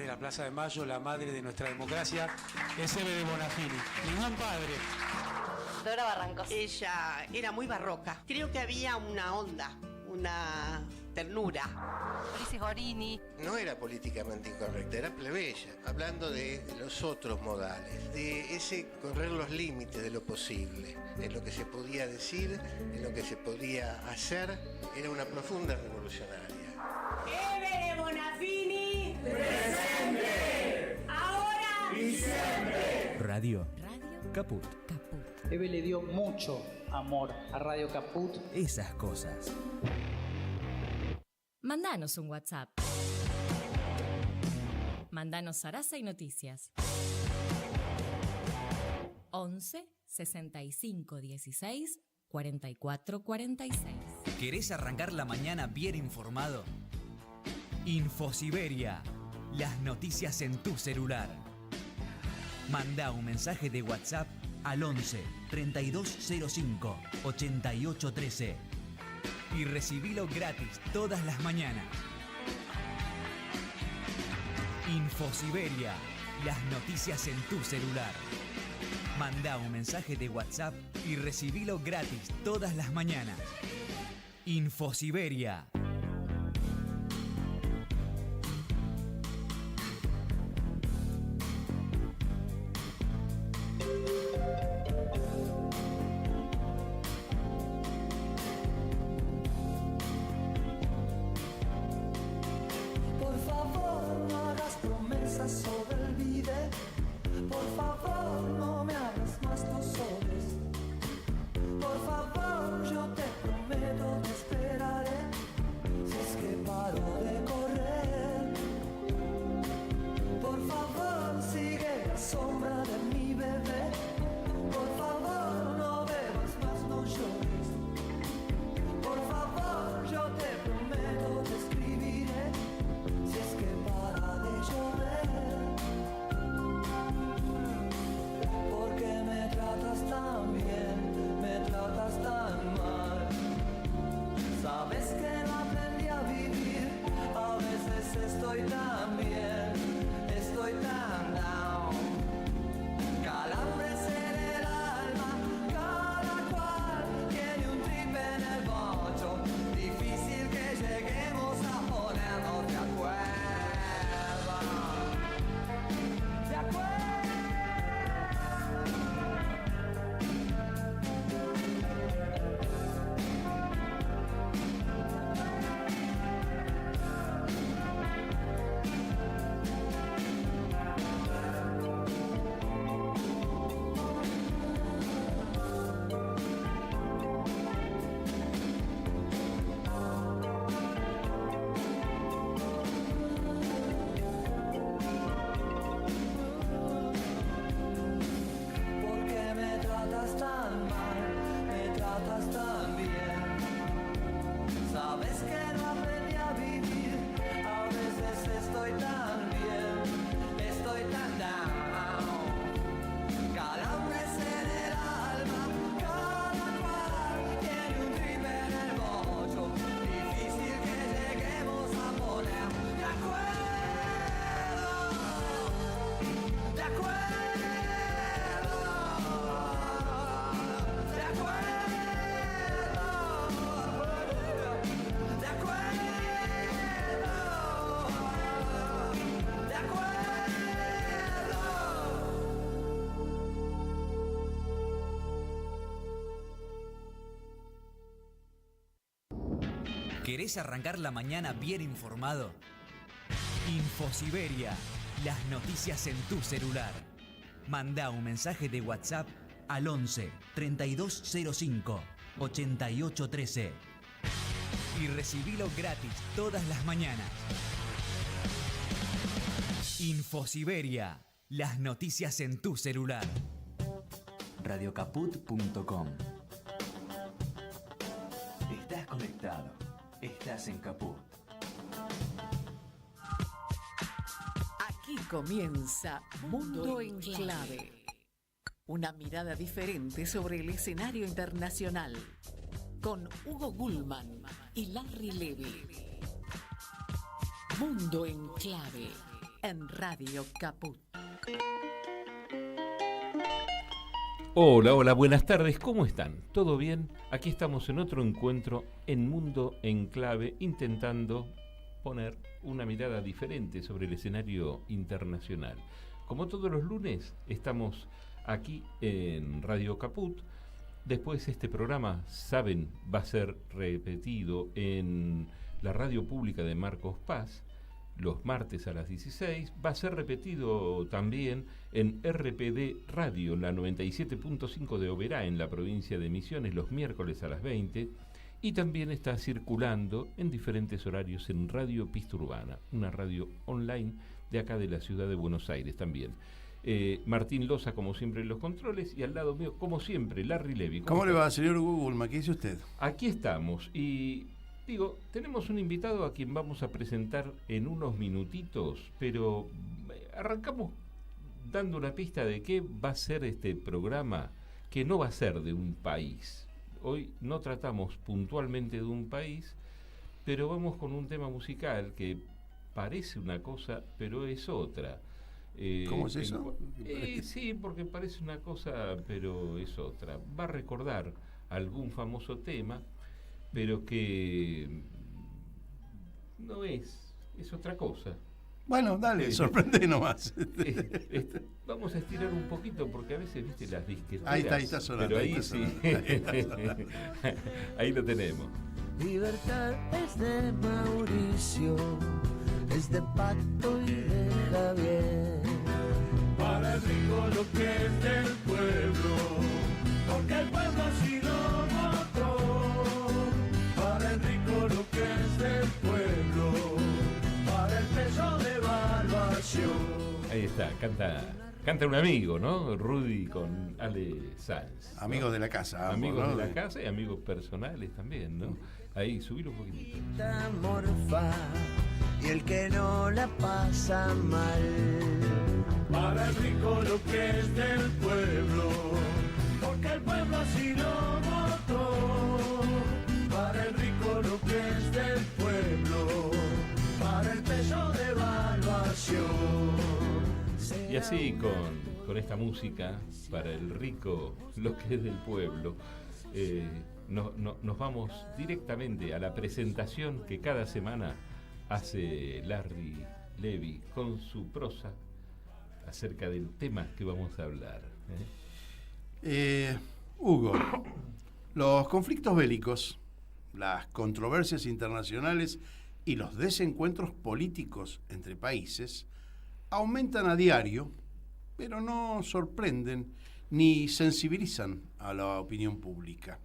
la Plaza de Mayo, la madre de nuestra democracia, es Eve de Bonafini. Ningún padre. Dora Barrancos. Ella era muy barroca. Creo que había una onda, una ternura. Ulises Gorini. No era políticamente incorrecta, era plebeya, hablando de los otros modales, de ese correr los límites de lo posible, en lo que se podía decir, en lo que se podía hacer. Era una profunda revolucionaria. Eve de Bonafini. ¡Presente! Ahora y siempre. Radio Caput. Eve le dio mucho amor a Radio Caput. Esas cosas. Mandanos un WhatsApp. Mandanos zaraza y noticias. 11 65 16 44 46. ¿Querés arrancar la mañana bien informado? Infosiberia. Las noticias en tu celular. Manda un mensaje de WhatsApp al 11 3205 8813 y recibilo gratis todas las mañanas. Infosiberia. Las noticias en tu celular. Manda un mensaje de WhatsApp y recibilo gratis todas las mañanas. Infosiberia. Por favor, no hagas promesas o te olvides. Por favor, no me hagas más tus soles. Por favor, yo te prometo te esperaré. Si es que paro de correr. Por favor, sigue la sombra de mi bebé. Por favor, no bebas más, no llores. Por favor, yo te prometo te escribiré. Si es que para de llover. Porque me tratas tan bien, me tratas tan mal. Sabes que no aprendí a vivir. A veces estoy tan bien, estoy tan down. Calambres en el alma, cada cual tiene un trip en el bocho. Difícil que lleguemos a ponernos de acuerdo. De acuerdo. Porque me tratas tan mal, me tratas tan bien. Sabes que no aprendí a vivir. A veces estoy tan bien, estoy tan down. Calambres en el alma, cada cual tiene un trip en el bocho. Difícil que lleguemos a poner de acuerdo. De acuerdo. De acuerdo. De acuerdo. De acuerdo. ¿Querés arrancar la mañana bien informado? Infosiberia. Las noticias en tu celular. Manda un mensaje de WhatsApp al 11 3205 8813 y recibilo gratis todas las mañanas. Infosiberia. Las noticias en tu celular. Radiocaput.com. Estás conectado. Estás en Caput. Aquí comienza Mundo en Clave. Una mirada diferente sobre el escenario internacional. Con Hugo Gulman y Larry Levy. Mundo en Clave. en Radio Caput. Hola, buenas tardes, ¿cómo están? ¿Todo bien? Aquí estamos en otro encuentro en Mundo en Clave, intentando poner una mirada diferente sobre el escenario internacional. Como todos los lunes, estamos aquí en Radio Caput. Después este programa, saben, va a ser repetido en la radio pública de Marcos Paz, los martes a las 16, va a ser repetido también en RPD Radio, la 97.5 de Oberá, en la provincia de Misiones, los miércoles a las 20, y también está circulando en diferentes horarios en Radio Pista Urbana, una radio online de acá de la ciudad de Buenos Aires también. Martín Loza, como siempre, en los controles, y al lado mío, como siempre, Larry Levy. ¿Cómo le va, señor Google? ¿Qué dice usted? Aquí estamos, y digo, tenemos un invitado a quien vamos a presentar en unos minutitos, pero arrancamos dando una pista de qué va a ser este programa, que no va a ser de un país. Hoy no tratamos puntualmente de un país, pero vamos con un tema musical que parece una cosa, pero es otra. ¿Cómo es eso? Sí, porque parece una cosa, pero es otra. Va a recordar algún famoso tema, pero que no es otra cosa. Bueno, dale, sorprende nomás. Vamos a estirar un poquito, porque a veces, viste, las disqueteras. Ahí está sonando. Pero ahí sí. Ahí lo tenemos. Libertad es de Mauricio, es de Pato y de Javier. Para el rico lo que es del pueblo, porque el pueblo así lo votó. Para el rico lo que es del pueblo, para el peso de evaluación. Ahí está, canta un amigo, ¿no? Rudy con Ale Sanz, ¿no? Amigos de la casa. Amigos, ¿no? de la casa y amigos personales también, ¿no? Ahí, subilo un poquitito. Morfa, y el que no la pasa mal. Para el rico lo que es del pueblo, porque el pueblo así lo votó. Para el rico lo que es del pueblo, para el peso de evaluación. Y así con esta música, para el rico, lo que es del pueblo, nos vamos directamente a la presentación que cada semana hace Larry Levy con su prosa acerca del tema que vamos a hablar. Hugo, los conflictos bélicos, las controversias internacionales y los desencuentros políticos entre países aumentan a diario, pero no sorprenden ni sensibilizan a la opinión pública.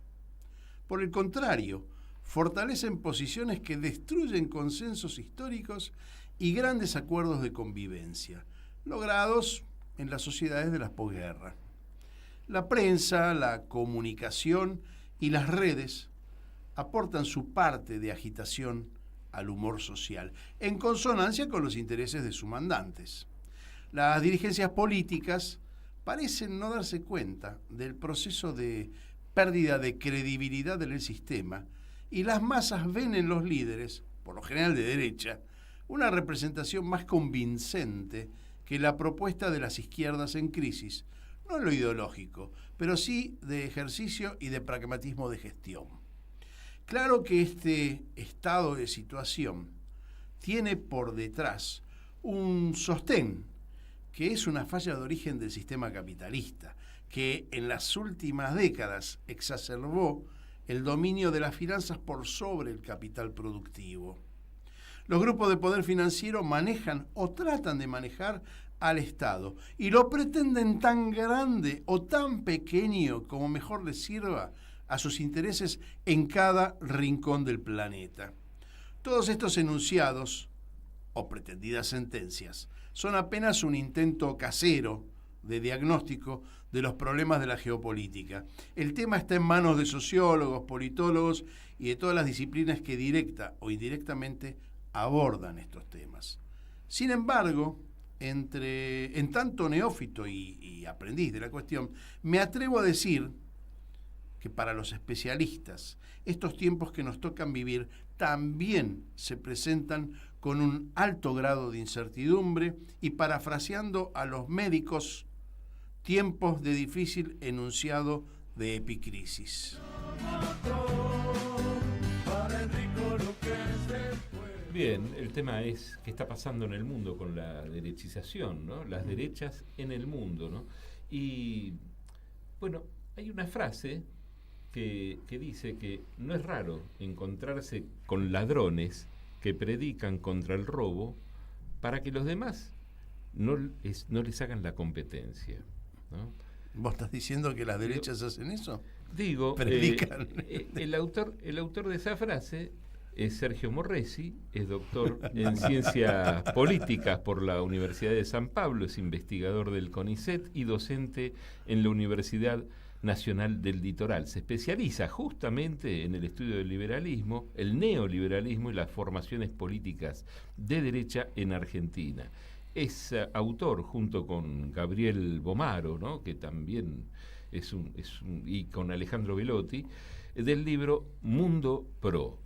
Por el contrario, fortalecen posiciones que destruyen consensos históricos y grandes acuerdos de convivencia, logrados en las sociedades de la posguerra. La prensa, la comunicación y las redes aportan su parte de agitación al humor social, en consonancia con los intereses de sus mandantes. Las dirigencias políticas parecen no darse cuenta del proceso de pérdida de credibilidad del sistema, y las masas ven en los líderes, por lo general de derecha, una representación más convincente que la propuesta de las izquierdas en crisis, no en lo ideológico, pero sí de ejercicio y de pragmatismo de gestión. Claro que este estado de situación tiene por detrás un sostén, que es una falla de origen del sistema capitalista, que en las últimas décadas exacerbó el dominio de las finanzas por sobre el capital productivo. Los grupos de poder financiero manejan o tratan de manejar al Estado y lo pretenden tan grande o tan pequeño como mejor les sirva a sus intereses en cada rincón del planeta. Todos estos enunciados o pretendidas sentencias son apenas un intento casero de diagnóstico de los problemas de la geopolítica. El tema está en manos de sociólogos, politólogos y de todas las disciplinas que directa o indirectamente abordan estos temas. Sin embargo, en tanto neófito y aprendiz de la cuestión, me atrevo a decir que para los especialistas, estos tiempos que nos tocan vivir también se presentan con un alto grado de incertidumbre y, parafraseando a los médicos, tiempos de difícil enunciado de epicrisis. Bien, el tema es qué está pasando en el mundo con la derechización, ¿no? Las derechas en el mundo, ¿no? Y, bueno, hay una frase que dice que no es raro encontrarse con ladrones que predican contra el robo para que los demás no les hagan la competencia, ¿no? ¿Vos estás diciendo que las derechas hacen eso? Digo, predican. El autor de esa frase es Sergio Morresi, es doctor en Ciencias Políticas por la Universidad de San Pablo, es investigador del CONICET y docente en la Universidad Nacional del Litoral. Se especializa justamente en el estudio del liberalismo, el neoliberalismo y las formaciones políticas de derecha en Argentina. Es autor, junto con Gabriel Bomaro, ¿no?, que también y con Alejandro Velotti, del libro Mundo Pro.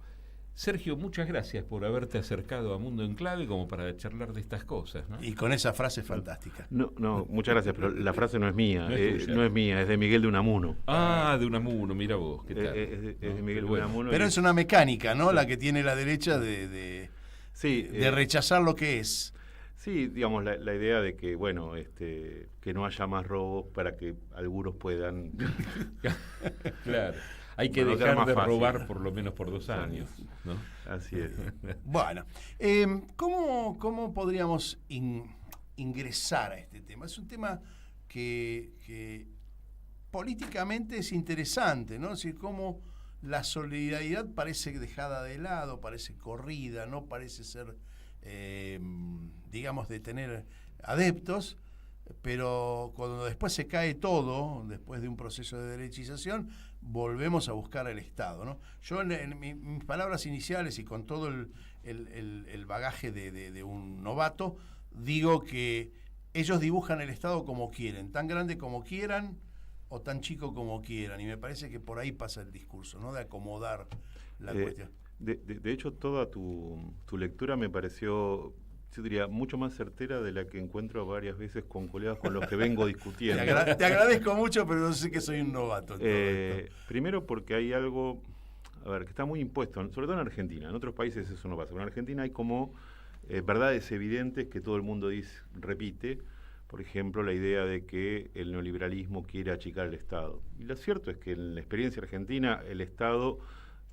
Sergio, muchas gracias por haberte acercado a Mundo en Clave como para charlar de estas cosas, ¿no? Y con esa frase fantástica. No, muchas gracias, pero la frase no es mía, no es mía, es de Miguel de Unamuno. Ah, de Unamuno, mira vos, ¿qué tal? Es de Miguel de Unamuno. Pero es una mecánica, ¿no? Sí. La que tiene la derecha de rechazar lo que es. Sí, digamos, la idea de que, bueno, que no haya más robos para que algunos puedan... Claro. Hay que dejar de robar por lo menos por 2 años, ¿no? Así es. Bueno, ¿cómo podríamos ingresar a este tema? Es un tema que políticamente es interesante, ¿no? Es decir, cómo la solidaridad parece dejada de lado, parece corrida, no parece ser, digamos, de tener adeptos, pero cuando después se cae todo, después de un proceso de derechización, volvemos a buscar al Estado, ¿no? Yo en mis palabras iniciales y con todo el bagaje de un novato, digo que ellos dibujan el Estado como quieren, tan grande como quieran o tan chico como quieran, y me parece que por ahí pasa el discurso, ¿no?, de acomodar la cuestión. De hecho, toda tu lectura me pareció, yo diría, mucho más certera de la que encuentro varias veces con colegas con los que vengo discutiendo. Te agradezco mucho, pero no sé que soy un novato en todo esto. Primero porque hay algo, que está muy impuesto, sobre todo en Argentina. En otros países eso no pasa, pero en Argentina hay como verdades evidentes que todo el mundo repite. Por ejemplo, la idea de que el neoliberalismo quiere achicar el Estado. Y lo cierto es que en la experiencia argentina, el Estado,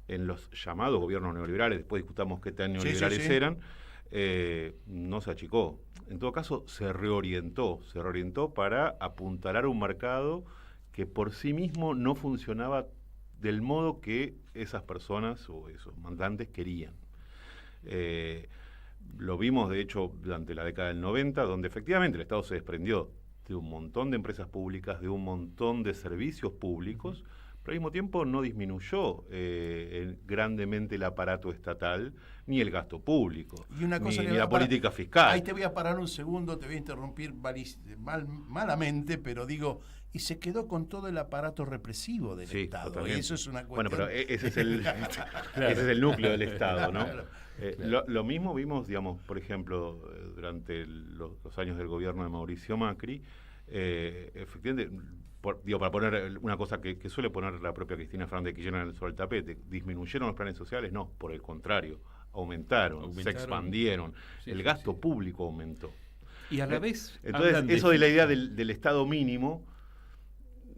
en los llamados gobiernos neoliberales, después discutamos qué tan neoliberales eran, no se achicó. En todo caso, se reorientó para apuntalar un mercado que por sí mismo no funcionaba del modo que esas personas o esos mandantes querían. Lo vimos, de hecho, durante la década del 90, donde efectivamente el Estado se desprendió de un montón de empresas públicas, de un montón de servicios públicos, pero al mismo tiempo no disminuyó grandemente el aparato estatal, ni el gasto público, y una cosa ni la política fiscal. Ahí te voy a parar un segundo, te voy a interrumpir malamente, pero digo, y se quedó con todo el aparato represivo del Estado. Totalmente. Y eso es una cuestión... Bueno, pero ese es el núcleo del Estado, ¿no? Claro. Lo mismo vimos, digamos, por ejemplo, durante los años del gobierno de Mauricio Macri, efectivamente... para poner una cosa que suele poner la propia Cristina Fernández de Kirchner sobre el tapete, ¿disminuyeron los planes sociales? No, por el contrario, aumentaron, se expandieron, el gasto público aumentó. Y a la vez... Entonces, eso de la idea del Estado mínimo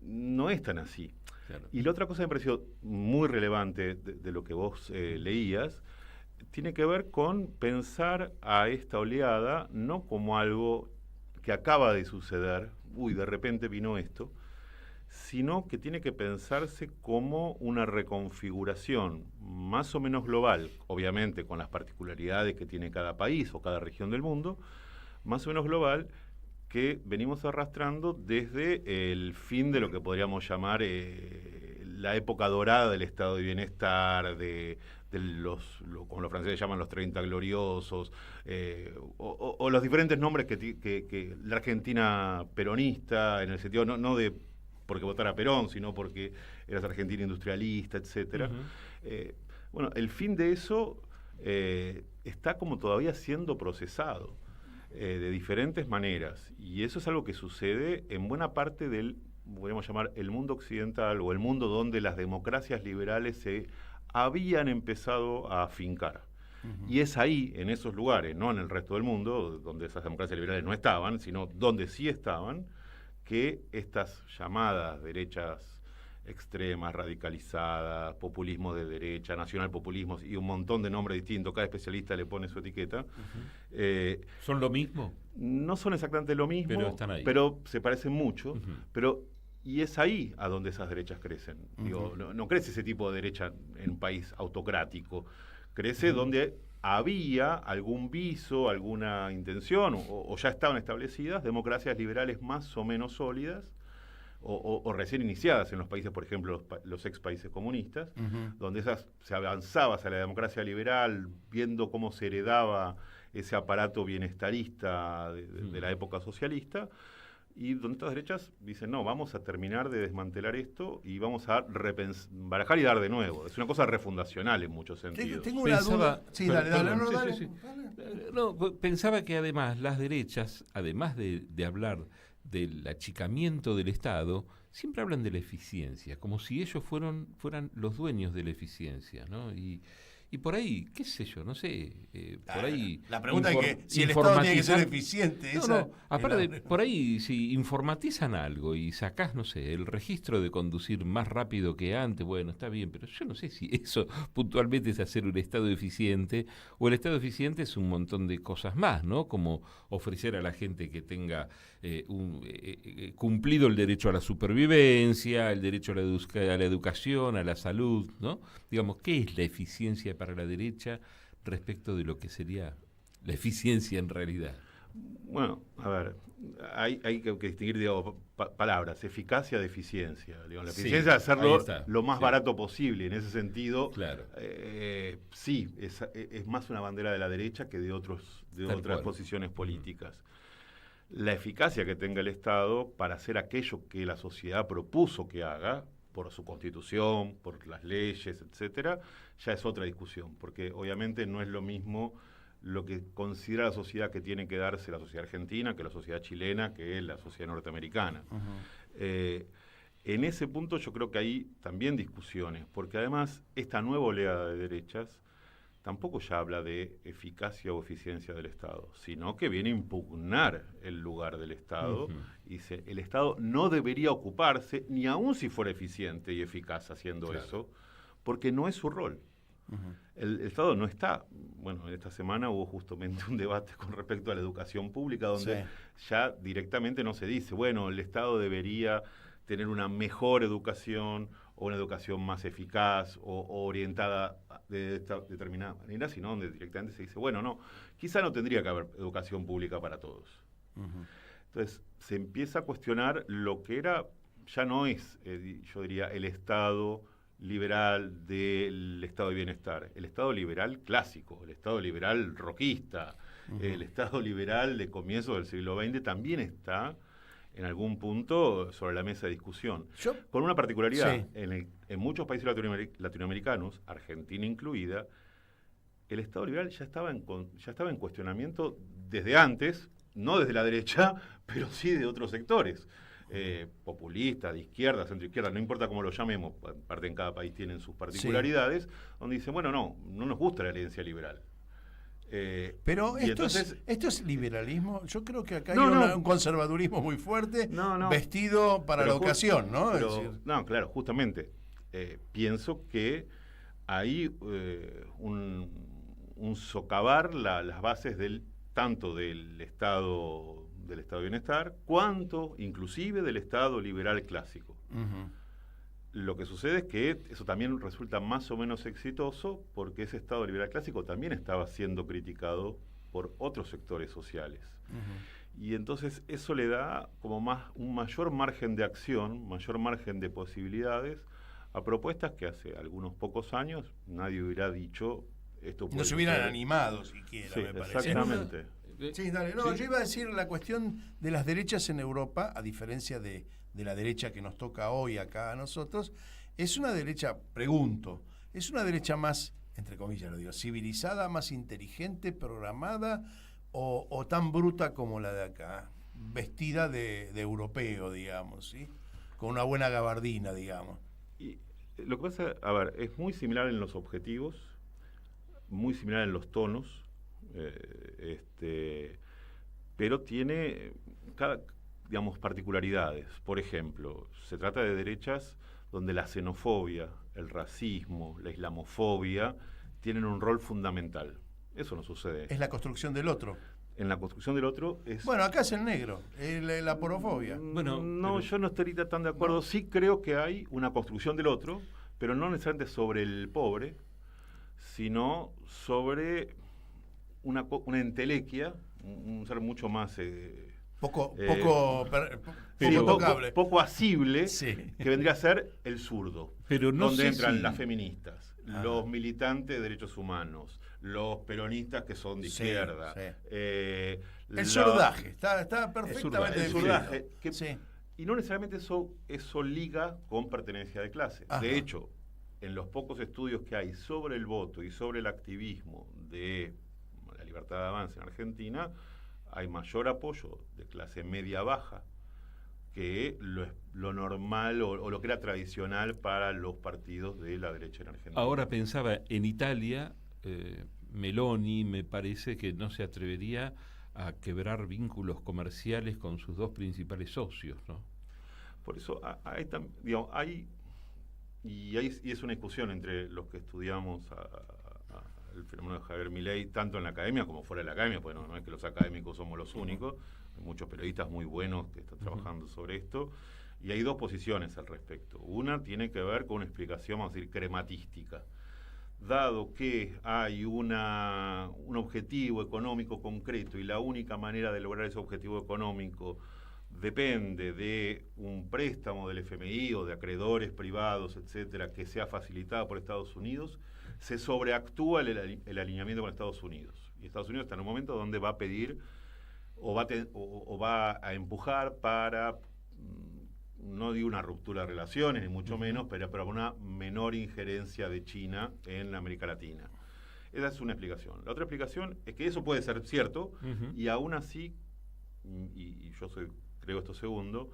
no es tan así. Claro. Y la otra cosa que me pareció muy relevante de lo que vos leías, tiene que ver con pensar a esta oleada no como algo que acaba de suceder, de repente vino esto, sino que tiene que pensarse como una reconfiguración más o menos global, obviamente con las particularidades que tiene cada país o cada región del mundo, más o menos global, que venimos arrastrando desde el fin de lo que podríamos llamar la época dorada del estado de bienestar, como los franceses llaman los 30 gloriosos, o los diferentes nombres que la Argentina peronista, en el sentido no de porque votara Perón, sino porque eras Argentina industrialista, etcétera. Bueno, el fin de eso está como todavía siendo procesado de diferentes maneras. Y eso es algo que sucede en buena parte del, podríamos llamar, el mundo occidental o el mundo donde las democracias liberales se habían empezado a afincar. Y es ahí, en esos lugares, no en el resto del mundo, donde esas democracias liberales no estaban, sino donde sí estaban, que estas llamadas derechas extremas, radicalizadas, populismo de derecha, nacionalpopulismos y un montón de nombres distintos, cada especialista le pone su etiqueta. ¿Son lo mismo? No son exactamente lo mismo, pero están ahí. Pero se parecen mucho, y es ahí a donde esas derechas crecen. Digo, no crece ese tipo de derecha en un país autocrático, crece donde había algún viso, alguna intención, o ya estaban establecidas democracias liberales más o menos sólidas, o recién iniciadas en los países, por ejemplo, los ex países comunistas, donde se avanzaba hacia la democracia liberal, viendo cómo se heredaba ese aparato bienestarista de la época socialista, y donde estas derechas dicen, no, vamos a terminar de desmantelar esto y vamos a barajar y dar de nuevo. Es una cosa refundacional en muchos sentidos. Tengo una duda. Sí, dale. Pensaba que además las derechas, además de hablar del achicamiento del Estado, siempre hablan de la eficiencia, como si ellos fueran los dueños de la eficiencia, ¿no? Y por ahí, qué sé yo, no sé, por ahí... La pregunta es que si el Estado tiene que ser eficiente... Aparte, por ahí, si informatizan algo y sacás, no sé, el registro de conducir más rápido que antes, bueno, está bien, pero yo no sé si eso puntualmente es hacer un Estado eficiente, o el Estado eficiente es un montón de cosas más, ¿no? Como ofrecer a la gente que tenga cumplido el derecho a la supervivencia, el derecho a la educación, a la salud, ¿no? Digamos, ¿qué es la eficiencia para la derecha respecto de lo que sería la eficiencia en realidad? Bueno, a ver, hay que distinguir, digamos, palabras, eficacia de eficiencia. Digamos, la eficiencia es hacerlo lo más barato posible. En ese sentido, sí, es más una bandera de la derecha que de otras posiciones políticas. La eficacia que tenga el Estado para hacer aquello que la sociedad propuso que haga, por su constitución, por las leyes, etcétera, ya es otra discusión, porque obviamente no es lo mismo lo que considera la sociedad que tiene que darse la sociedad argentina, que la sociedad chilena, que la sociedad norteamericana. En ese punto yo creo que hay también discusiones, porque además esta nueva oleada de derechas tampoco ya habla de eficacia o eficiencia del Estado, sino que viene a impugnar el lugar del Estado y dice, el Estado no debería ocuparse, ni aun si fuera eficiente y eficaz haciendo eso, porque no es su rol. El Estado no está, bueno, esta semana hubo justamente un debate con respecto a la educación pública, donde ya directamente no se dice, bueno, el Estado debería tener una mejor educación o una educación más eficaz o orientada de esta determinada manera, sino donde directamente se dice, bueno, no, quizá no tendría que haber educación pública para todos. Entonces, se empieza a cuestionar lo que era, ya no es, yo diría, el Estado liberal del Estado de bienestar, el Estado liberal clásico, el Estado liberal roquista, el Estado liberal de comienzos del siglo XX también está en algún punto sobre la mesa de discusión. Con una particularidad, en muchos países latinoamericanos, Argentina incluida, el Estado liberal ya estaba en cuestionamiento desde antes, no desde la derecha, pero sí de otros sectores. Populistas, de izquierda, centroizquierda, no importa cómo lo llamemos, parte en cada país tienen sus particularidades, donde dicen, bueno, no nos gusta la herencia liberal. Pero esto es liberalismo. Yo creo que acá hay un conservadurismo muy fuerte, vestido para la ocasión, ¿no? No, claro, justamente. Pienso que hay un socavar las bases tanto del Estado de bienestar, cuanto inclusive del Estado liberal clásico. Lo que sucede es que eso también resulta más o menos exitoso porque ese Estado liberal clásico también estaba siendo criticado por otros sectores sociales. Y entonces eso le da como un mayor margen de acción, mayor margen de posibilidades a propuestas que hace algunos pocos años nadie hubiera dicho esto. No se hubieran animado siquiera, me parece. Exactamente. Sí, dale. No, yo iba a decir la cuestión de las derechas en Europa, a diferencia de la derecha que nos toca hoy acá a nosotros, es una derecha, pregunto, ¿es una derecha más entre comillas lo digo, civilizada, más inteligente, programada o tan bruta como la de acá, vestida de europeo, digamos, ¿sí? Con una buena gabardina, digamos. Y lo que pasa, a ver, es muy similar en los objetivos, muy similar en los tonos, pero tiene digamos, particularidades. Por ejemplo, se trata de derechas donde la xenofobia, el racismo, la islamofobia tienen un rol fundamental. Eso no sucede. Es la construcción del otro. En la construcción del otro es... Bueno, acá es el negro, la porofobia. Bueno, no, yo no estaría tan de acuerdo. No. Sí creo que hay una construcción del otro, pero no necesariamente sobre el pobre, sino sobre una entelequia, un ser mucho más... poco asible, sí. Que vendría a ser el zurdo, pero no donde entran las feministas, los militantes de derechos humanos, los peronistas que son de izquierda. Sí. El zurdaje, está perfectamente el zurdaje, y no necesariamente eso liga con pertenencia de clase. Ajá. De hecho, en los pocos estudios que hay sobre el voto y sobre el activismo de la libertad de avance en Argentina, hay mayor apoyo de clase media-baja que lo normal o lo que era tradicional para los partidos de la derecha en Argentina. Ahora pensaba, en Italia, Meloni me parece que no se atrevería a quebrar vínculos comerciales con sus dos principales socios, ¿no? Por eso hay es una discusión entre los que estudiamos el fenómeno de Javier Milei, tanto en la academia como fuera de la academia, porque no es que los académicos somos los únicos, hay muchos periodistas muy buenos que están trabajando sobre esto, y hay dos posiciones al respecto. Una tiene que ver con una explicación, vamos a decir, crematística. Dado que hay un objetivo económico concreto y la única manera de lograr ese objetivo económico depende de un préstamo del FMI o de acreedores privados, etcétera, que sea facilitado por Estados Unidos, se sobreactúa el alineamiento con Estados Unidos. Y Estados Unidos está en un momento donde va a pedir o va a empujar para, no digo una ruptura de relaciones, ni mucho menos, pero para una menor injerencia de China en América Latina. Esa es una explicación. La otra explicación es que eso puede ser cierto, y aún así, y yo creo esto segundo,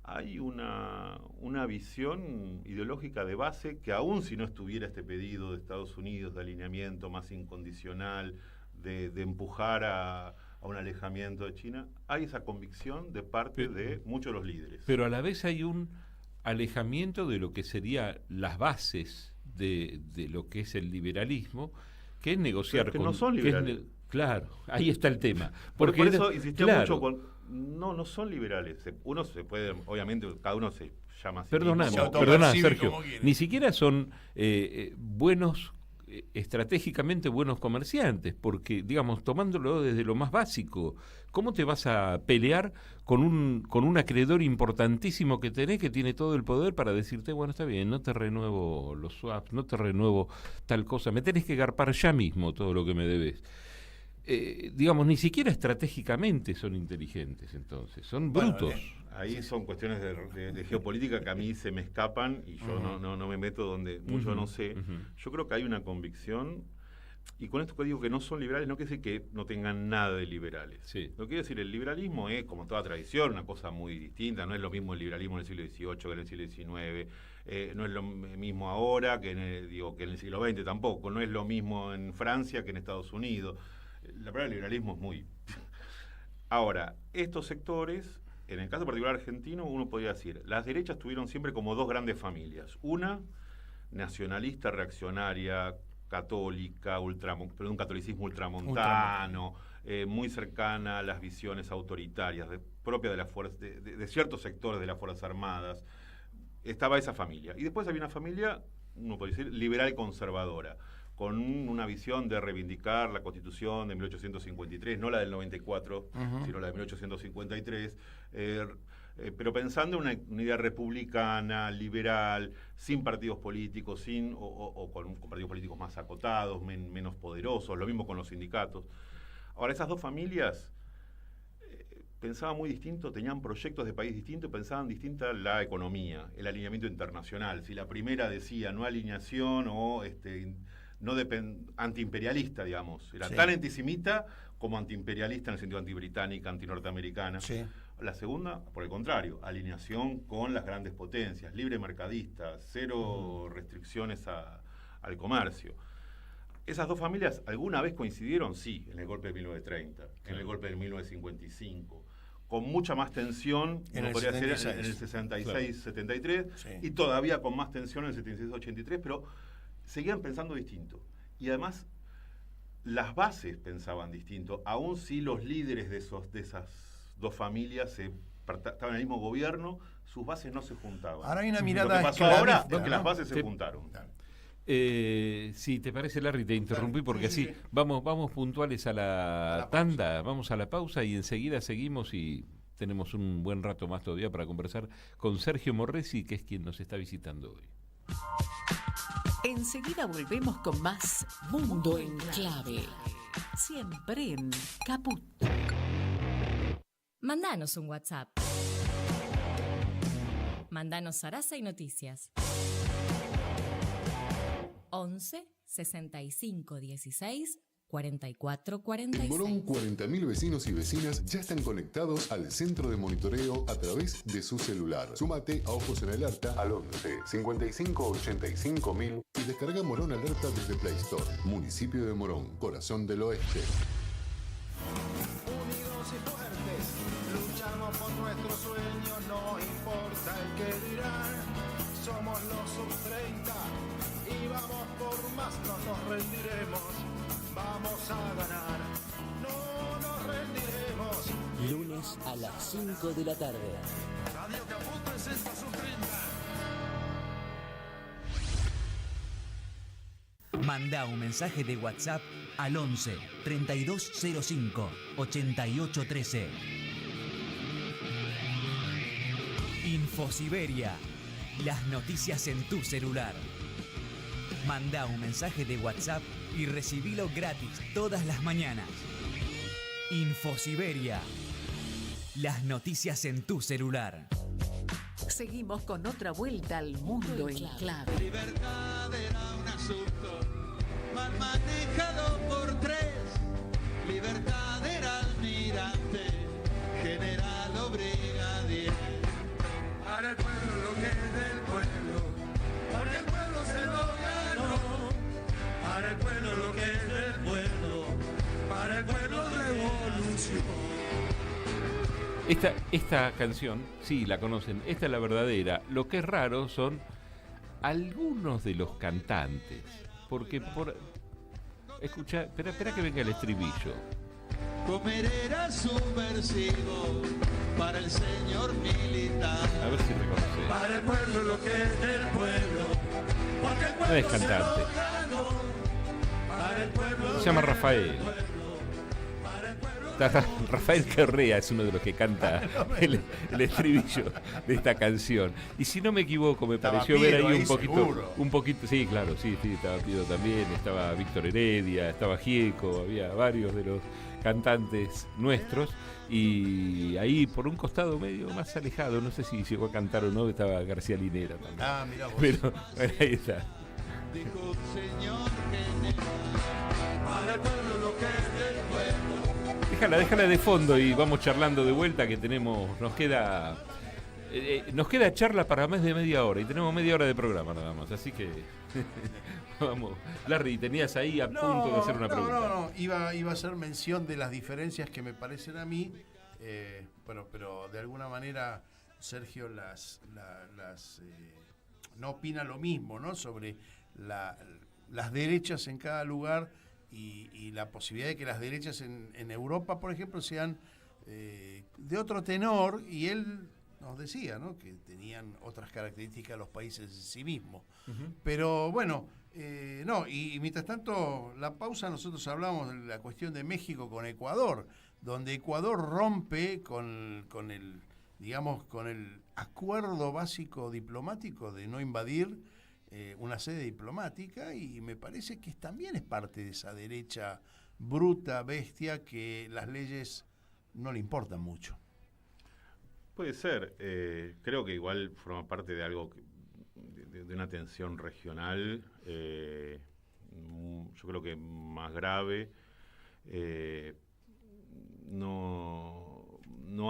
hay una visión ideológica de base que aún si no estuviera este pedido de Estados Unidos de alineamiento más incondicional, de empujar a un alejamiento de China, hay esa convicción de parte de muchos de los líderes. Pero a la vez hay un alejamiento de lo que serían las bases de lo que es el liberalismo, que es negociar con... no son liberales. Claro, ahí está el tema. Por eso insistió mucho con... No son liberales. Uno se puede, obviamente, cada uno se llama así. Perdona, Sergio. Ni siquiera son buenos, estratégicamente buenos comerciantes, porque, digamos, tomándolo desde lo más básico, ¿cómo te vas a pelear con un acreedor importantísimo que tenés, que tiene todo el poder para decirte, bueno, está bien, no te renuevo los swaps, no te renuevo tal cosa, me tenés que garpar ya mismo todo lo que me debes? Digamos, ni siquiera estratégicamente son inteligentes, entonces, son brutos. Ahí son cuestiones de geopolítica que a mí se me escapan y yo no me meto donde mucho no sé. Yo creo que hay una convicción, y con esto que digo que no son liberales, no quiere decir que no tengan nada de liberales. Sí. Lo que quiere decir, el liberalismo es, como toda tradición, una cosa muy distinta, no es lo mismo el liberalismo en el siglo XVIII que en el siglo XIX, no es lo mismo ahora que en el siglo XX tampoco, no es lo mismo en Francia que en Estados Unidos. La palabra liberalismo es muy... Ahora, estos sectores, en el caso particular argentino, uno podría decir, las derechas tuvieron siempre como dos grandes familias. Una, nacionalista, reaccionaria, católica, pero un catolicismo ultramontano, muy cercana a las visiones autoritarias, propias de las fuerzas, de ciertos sectores de las Fuerzas Armadas. Estaba esa familia. Y después había una familia, uno podría decir, liberal conservadora, con una visión de reivindicar la Constitución de 1853, no la del 94, sino la de 1853, pero pensando en una idea republicana, liberal, sin partidos políticos, con partidos políticos más acotados, menos poderosos, lo mismo con los sindicatos. Ahora, esas dos familias pensaban muy distinto, tenían proyectos de país distintos, pensaban distinta la economía, el alineamiento internacional. Si la primera decía no alineación o antiimperialista, digamos. Era Sí. tan antisemita como antiimperialista en el sentido antibritánica, antinorteamericana. Sí. La segunda, por el contrario, alineación con las grandes potencias, libre mercadista, cero restricciones al comercio. ¿Esas dos familias alguna vez coincidieron? Sí, en el golpe de 1930, en el golpe de 1955, con mucha más tensión, En como el podría ser 76. en el 66-73, Sí. y todavía con más tensión en el 76-83, pero seguían pensando distinto. Y además, las bases pensaban distinto, aun si los líderes de esas dos familias estaban en el mismo gobierno, sus bases no se juntaban. Ahora hay una Lo mirada que pasó ahora esclavista, es que ¿no? las bases se juntaron. Si te parece, Larry, te interrumpí porque Sí, así sí. vamos puntuales a la tanda, vamos a la pausa y enseguida seguimos y tenemos un buen rato más todavía para conversar con Sergio Morresi, que es quien nos está visitando hoy. Enseguida volvemos con más Mundo en Clave. Siempre en Caput. Mandanos un WhatsApp. Mandanos Sarasa y Noticias. 11 65 16 44 En 46. Morón, 40.000 vecinos y vecinas ya están conectados al centro de monitoreo a través de su celular. Súmate a Ojos en Alerta al 11 55 85 1000 y descarga Morón Alerta desde Play Store. Municipio de Morón, corazón del oeste. Unidos y fuertes, luchamos por nuestros sueños, no importa el que dirán. Somos los sub-30 y vamos por más, no nos rendiremos. Vamos a ganar, no nos rendiremos. Lunes a las 5 de la tarde. Radio Caput presenta sub-30. Manda un mensaje de WhatsApp al 11 3205 8813. Infosiberia. Las noticias en tu celular. Manda un mensaje de WhatsApp y recibilo gratis todas las mañanas. Infosiberia. Las noticias en tu celular. Seguimos con otra vuelta al Mundo en Clave. Libertad era un asunto mal manejado por tres. Libertad era almirante, general o brigadier. Para el pueblo lo que es del pueblo, porque el pueblo se lo ganó. Para el pueblo lo que es del pueblo, para el pueblo revolución. Esta canción, sí, la conocen, esta es la verdadera. Lo que es raro son algunos de los cantantes, porque escucha, espera que venga el estribillo. Comer era subversivo para el señor militar. A ver si reconoce. Para el pueblo lo que es del pueblo, porque el No pueblo es cantante. se lo ganó. Para el pueblo Se llama Rafael. Rafael Correa es uno de los que canta el estribillo de esta canción. Y si no me equivoco, me Estaba pareció ver Piero ahí ahí, seguro. un poquito, sí, claro, sí, estaba Piero también, estaba Víctor Heredia, estaba Gieco, había varios de los cantantes nuestros. Y ahí por un costado medio más alejado, no sé si llegó a cantar o no, estaba García Linera también. Ah, mirá vos. Pero bueno, ahí está. Dijo un señor general, para el pueblo lo que es del pueblo. Déjala de fondo y vamos charlando de vuelta que nos queda charla para más de media hora y tenemos media hora de programa nada más, así que vamos. Larry, tenías ahí a punto de hacer una pregunta. No, iba a hacer mención de las diferencias que me parecen a mí, bueno, pero de alguna manera Sergio no opina lo mismo, ¿no? Sobre las derechas en cada lugar y la posibilidad de que las derechas en Europa, por ejemplo, sean de otro tenor, y él nos decía, ¿no?, que tenían otras características los países en sí mismos. Pero bueno, y mientras tanto, la pausa, nosotros hablamos de la cuestión de México con Ecuador, donde Ecuador rompe con el acuerdo básico diplomático de no invadir una sede diplomática, y me parece que también es parte de esa derecha bruta, bestia, que las leyes no le importan mucho. Puede ser. Creo que igual forma parte de algo, de una tensión regional yo creo que más grave. No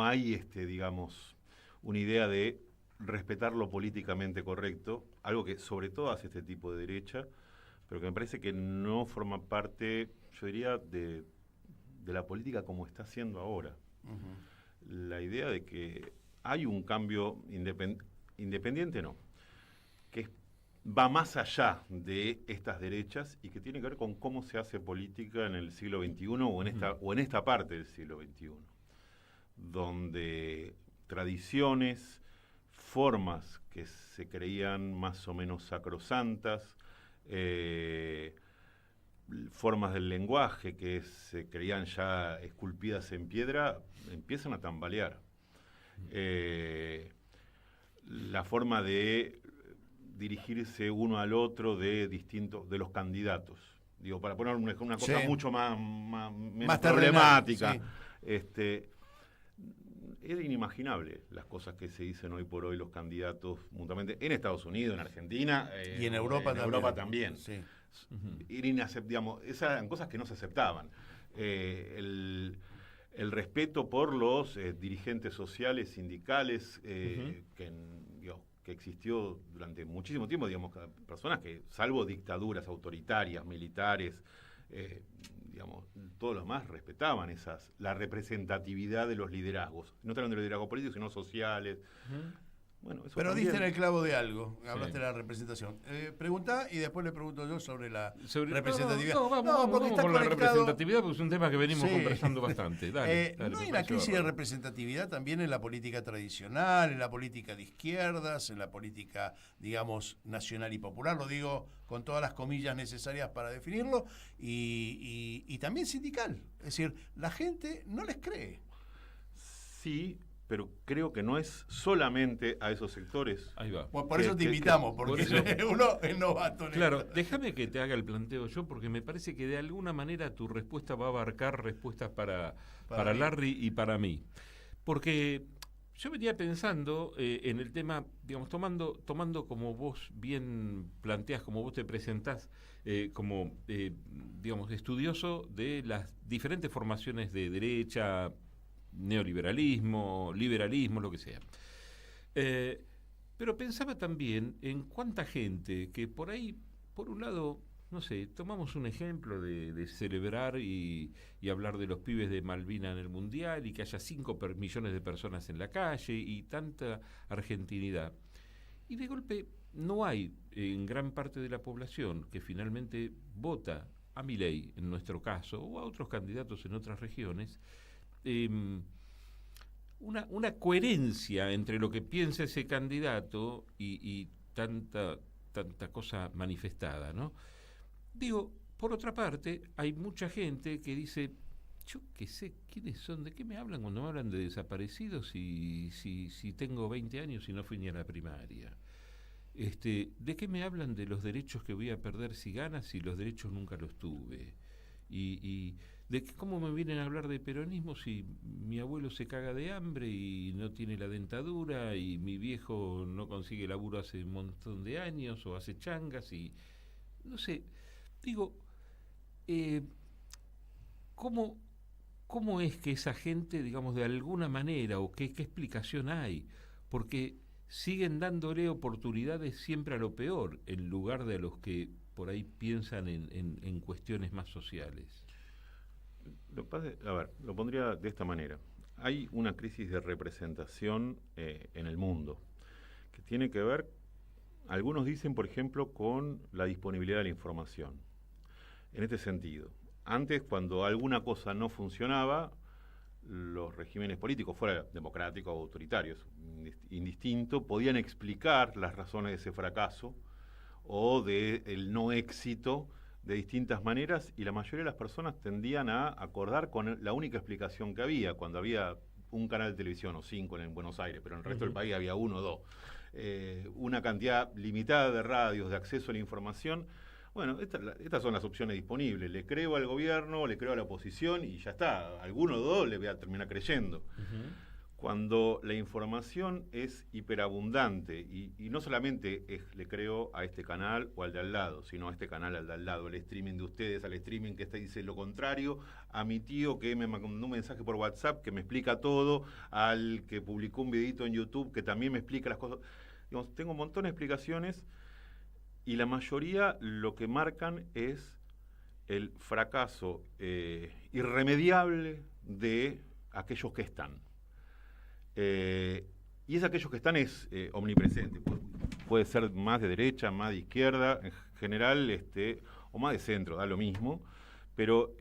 hay, digamos, una idea de respetar lo políticamente correcto, algo que sobre todo hace este tipo de derecha, pero que me parece que no forma parte, yo diría, de la política como está haciendo ahora. La idea de que hay un cambio independiente, no, que va más allá de estas derechas y que tiene que ver con cómo se hace política en el siglo XXI o en esta parte del siglo XXI, donde tradiciones, formas que se creían más o menos sacrosantas, formas del lenguaje que se creían ya esculpidas en piedra, empiezan a tambalear. La forma de dirigirse uno al otro de los candidatos. Digo, para poner una cosa mucho menos problemática. Sí. Era inimaginable las cosas que se dicen hoy por hoy los candidatos mutuamente en Estados Unidos, en Argentina y en Europa también. Sí. Digamos, esas eran cosas que no se aceptaban. El respeto por los dirigentes sociales, sindicales, que existió durante muchísimo tiempo, digamos, personas que, salvo dictaduras autoritarias, militares, digamos, todos los más respetaban la representatividad de los liderazgos. No hablando de liderazgos políticos, sino sociales. Bueno, eso pero también. diste en el clavo de algo, hablaste de la representación. Preguntá y después le pregunto yo sobre la representatividad. Vamos con la representatividad, porque es un tema que venimos conversando bastante. Dale, ¿No hay una crisis de representatividad también en la política tradicional, en la política de izquierdas, en la política, digamos, nacional y popular? Lo digo con todas las comillas necesarias para definirlo, y también sindical. Es decir, la gente no les cree. Sí, pero creo que no es solamente a esos sectores. Ahí va. Bueno, por eso te invitamos, porque uno es novato. Claro, déjame que te haga el planteo yo, porque me parece que de alguna manera tu respuesta va a abarcar respuestas para Larry y para mí. Porque yo venía pensando en el tema, digamos, tomando como vos bien planteás, como vos te presentás, como, digamos, estudioso de las diferentes formaciones de derecha, neoliberalismo, liberalismo, lo que sea. Pero pensaba también en cuánta gente que por ahí, por un lado, no sé, tomamos un ejemplo de celebrar y hablar de los pibes de Malvinas en el Mundial y que haya 5 millones de personas en la calle y tanta argentinidad. Y de golpe no hay en gran parte de la población que finalmente vota a Milei, en nuestro caso, o a otros candidatos en otras regiones, una coherencia entre lo que piensa ese candidato y tanta cosa manifestada, ¿no? Digo, por otra parte, hay mucha gente que dice, yo qué sé, ¿quiénes son? ¿De qué me hablan cuando me hablan de desaparecidos si tengo 20 años y no fui ni a la primaria? ¿De qué me hablan de los derechos que voy a perder si ganas si los derechos nunca los tuve? Y de cómo me vienen a hablar de peronismo si mi abuelo se caga de hambre y no tiene la dentadura y mi viejo no consigue laburo hace un montón de años o hace changas y no sé, digo, ¿cómo es que esa gente, digamos, de alguna manera o qué explicación hay? Porque siguen dándole oportunidades siempre a lo peor en lugar de a los que por ahí piensan en cuestiones más sociales. Lo pondría de esta manera. Hay una crisis de representación en el mundo que tiene que ver, algunos dicen, por ejemplo, con la disponibilidad de la información. En este sentido, antes, cuando alguna cosa no funcionaba, los regímenes políticos, fuera democráticos o autoritarios, indistinto, podían explicar las razones de ese fracaso o del no éxito de distintas maneras, y la mayoría de las personas tendían a acordar con la única explicación que había, cuando había un canal de televisión o 5 en Buenos Aires, pero en el resto del país había 1 o 2, una cantidad limitada de radios, de acceso a la información. Bueno, estas son las opciones disponibles. Le creo al gobierno, le creo a la oposición y ya está. Alguno o dos le voy a terminar creyendo. cuando la información es hiperabundante y no solamente le creo a este canal o al de al lado, sino a este canal, al de al lado, el streaming de ustedes, al streaming que dice lo contrario, a mi tío que me mandó un mensaje por WhatsApp que me explica todo, al que publicó un videito en YouTube que también me explica las cosas. Digamos, tengo un montón de explicaciones y la mayoría lo que marcan es el fracaso irremediable de aquellos que están. Y es aquellos que están es omnipresente. Puede ser más de derecha, más de izquierda, en general, o más de centro, da lo mismo. Pero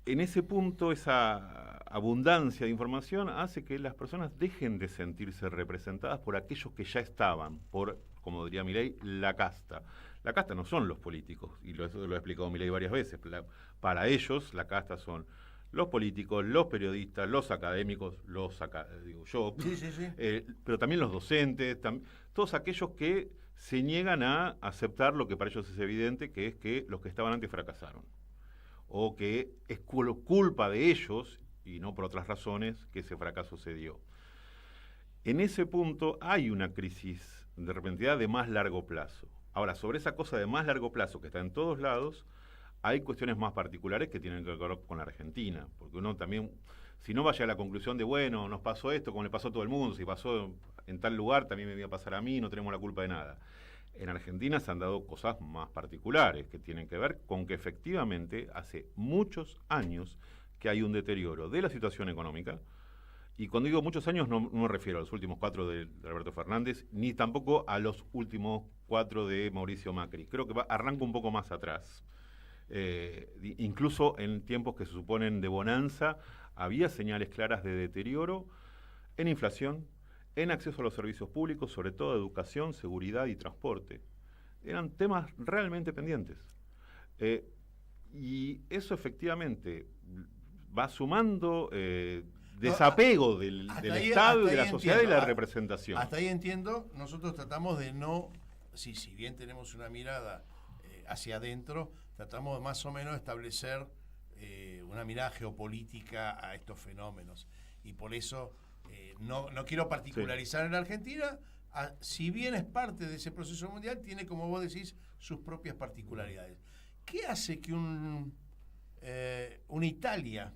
en ese punto, esa abundancia de información hace que las personas dejen de sentirse representadas por aquellos que ya estaban, por, como diría Milei, la casta. La casta no son los políticos, y eso lo ha explicado Milei varias veces. Para ellos, la casta son los políticos, los periodistas, los académicos, digo yo, pero también los docentes, todos aquellos que se niegan a aceptar lo que para ellos es evidente, que es que los que estaban antes fracasaron, o que es culpa de ellos, y no por otras razones, que ese fracaso se dio. En ese punto hay una crisis de repentidad de más largo plazo. Ahora, sobre esa cosa de más largo plazo que está en todos lados, hay cuestiones más particulares que tienen que ver con la Argentina, porque uno también, si no vaya a la conclusión de, bueno, nos pasó esto como le pasó a todo el mundo, si pasó en tal lugar también me iba a pasar a mí, no tenemos la culpa de nada. En Argentina se han dado cosas más particulares que tienen que ver con que efectivamente hace muchos años que hay un deterioro de la situación económica, y cuando digo muchos años no me refiero a los últimos 4 de Alberto Fernández, ni tampoco a los últimos 4 de Mauricio Macri. Creo que arranca un poco más atrás. Incluso en tiempos que se suponen de bonanza, había señales claras de deterioro en inflación, en acceso a los servicios públicos, sobre todo educación, seguridad y transporte. Eran temas realmente pendientes. Y eso efectivamente va sumando desapego del Estado y de la sociedad y la representación. Hasta ahí entiendo, nosotros tratamos de no, si bien tenemos una mirada hacia adentro, tratamos de más o menos establecer una mirada geopolítica a estos fenómenos. Y por eso no quiero particularizar en la Argentina, si bien es parte de ese proceso mundial, tiene, como vos decís, sus propias particularidades. ¿Qué hace que una Italia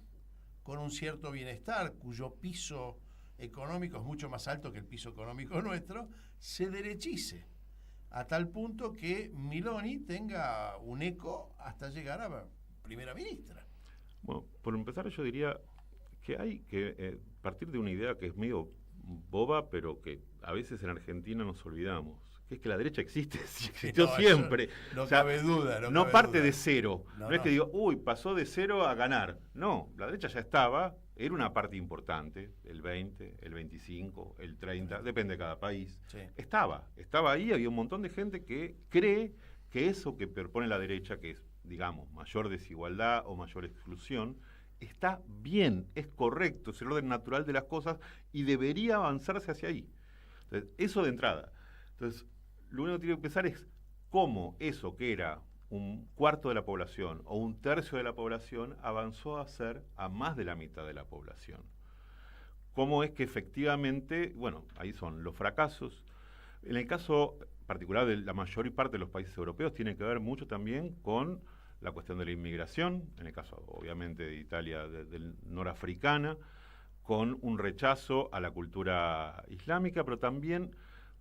con un cierto bienestar, cuyo piso económico es mucho más alto que el piso económico nuestro, se derechice? A tal punto que Meloni tenga un eco hasta llegar a primera ministra. Bueno, por empezar yo diría que hay que partir de una idea que es medio boba, pero que a veces en Argentina nos olvidamos, que es que la derecha existe, existió siempre. No cabe duda. No parte duda. De cero. No es que digo, pasó de cero a ganar. No, la derecha ya estaba, era una parte importante, el 20, el 25, el 30, depende de cada país. Sí. Estaba ahí, había un montón de gente que cree que eso que propone la derecha, que es, digamos, mayor desigualdad o mayor exclusión, está bien, es correcto, es el orden natural de las cosas y debería avanzarse hacia ahí. Entonces, eso de entrada. Entonces, lo único que tiene que pensar es cómo eso que era un cuarto de la población o un tercio de la población avanzó a ser a más de la mitad de la población. Cómo es que efectivamente, bueno, ahí son los fracasos. En el caso particular de la mayor parte de los países europeos tiene que ver mucho también con la cuestión de la inmigración, en el caso obviamente de Italia, del norafricana, con un rechazo a la cultura islámica, pero también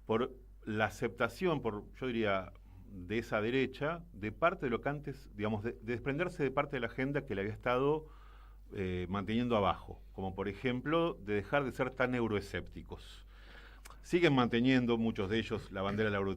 por la aceptación, yo diría, de esa derecha, de parte de lo que antes, digamos, de desprenderse de parte de la agenda que le había estado manteniendo abajo, como por ejemplo, de dejar de ser tan euroescépticos. Siguen manteniendo muchos de ellos la bandera del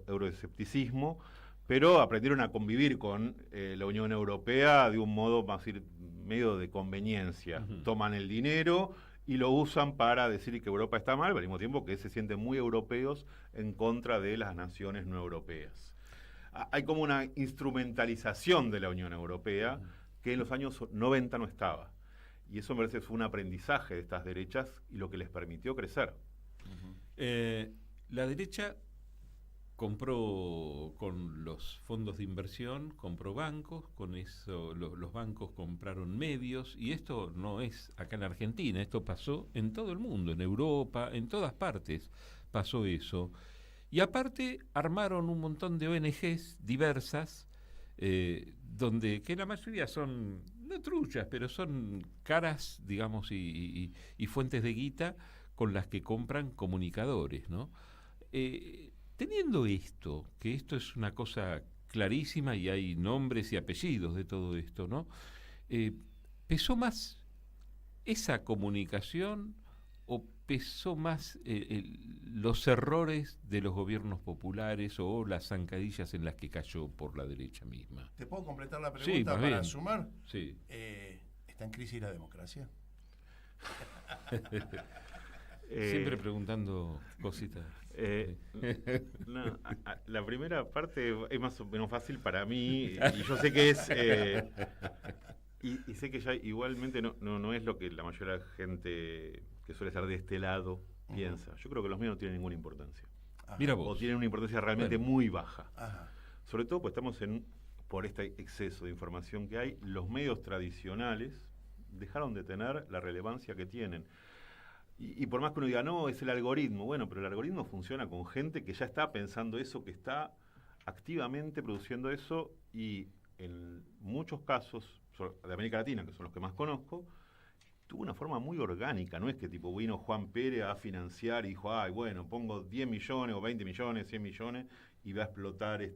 euroescepticismo, pero aprendieron a convivir con la Unión Europea de un modo, vamos a decir, medio de conveniencia. Toman el dinero y lo usan para decir que Europa está mal, al mismo tiempo que se sienten muy europeos en contra de las naciones no europeas. Hay como una instrumentalización de la Unión Europea que en los años 90 no estaba. Y eso me parece fue un aprendizaje de estas derechas y lo que les permitió crecer. La derecha compró con los fondos de inversión, compró bancos, con eso los bancos compraron medios, y esto no es acá en Argentina, esto pasó en todo el mundo, en Europa, en todas partes pasó eso. Y aparte armaron un montón de ONGs diversas, donde que la mayoría son, no truchas, pero son caras, digamos, y fuentes de guita con las que compran comunicadores, ¿no? Teniendo esto, que esto es una cosa clarísima y hay nombres y apellidos de todo esto, ¿no? ¿Pesó más esa comunicación o pesó más los errores de los gobiernos populares o las zancadillas en las que cayó por la derecha misma? ¿Te puedo completar la pregunta sí, para bien. sumar? Sí. ¿Está en crisis la democracia? Siempre preguntando cositas. No, la primera parte es más o menos fácil para mí y yo sé que es y sé que ya igualmente no es lo que la mayoría de la gente que suele estar de este lado piensa. Yo creo que los medios no tienen ninguna importancia. Mira vos. O tienen una importancia realmente muy baja. Ajá. Sobre todo pues estamos por este exceso de información que hay, los medios tradicionales dejaron de tener la relevancia que tienen. Y por más que uno diga, no, es el algoritmo. Bueno, pero el algoritmo funciona con gente que ya está pensando eso, que está activamente produciendo eso, y en muchos casos de América Latina, que son los que más conozco, tuvo una forma muy orgánica. No es que tipo vino Juan Pérez a financiar y dijo, ay, bueno, pongo 10 millones o 20 millones, 100 millones y va a explotar